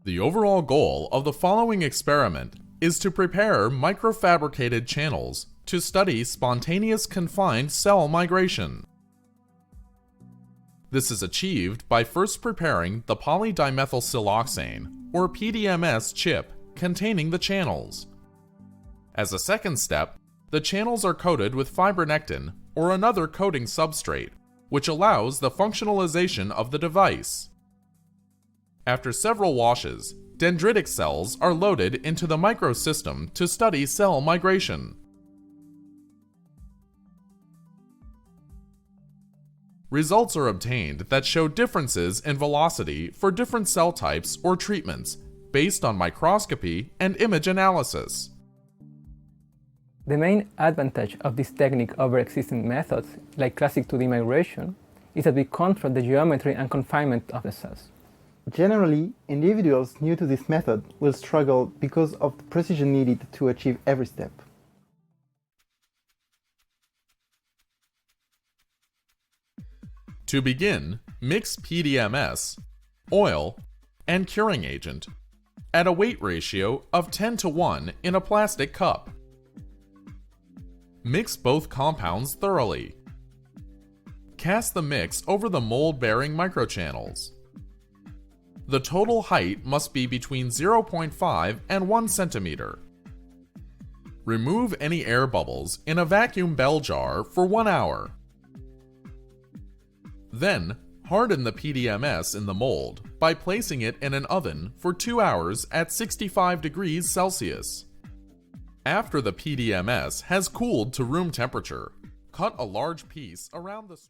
The overall goal of the following experiment is to prepare microfabricated channels to study spontaneous confined cell migration. This is achieved by first preparing the polydimethylsiloxane, or PDMS chip, containing the channels. As a second step, the channels are coated with fibronectin or another coating substrate, which allows the functionalization of the device. After several washes, dendritic cells are loaded into the microsystem to study cell migration. Results are obtained that show differences in velocity for different cell types or treatments based on microscopy and image analysis. The main advantage of this technique over existing methods, like classic 2D migration, is that we control the geometry and confinement of the cells. Generally, individuals new to this method will struggle because of the precision needed to achieve every step. To begin, mix PDMS, oil, and curing agent at a weight ratio of 10:1 in a plastic cup. Mix both compounds thoroughly. Cast the mix over the mold-bearing microchannels. The total height must be between 0.5 and 1 centimeter. Remove any air bubbles in a vacuum bell jar for 1 hour. Then, harden the PDMS in the mold by placing it in an oven for 2 hours at 65 degrees Celsius. After the PDMS has cooled to room temperature, cut a large piece around the structure.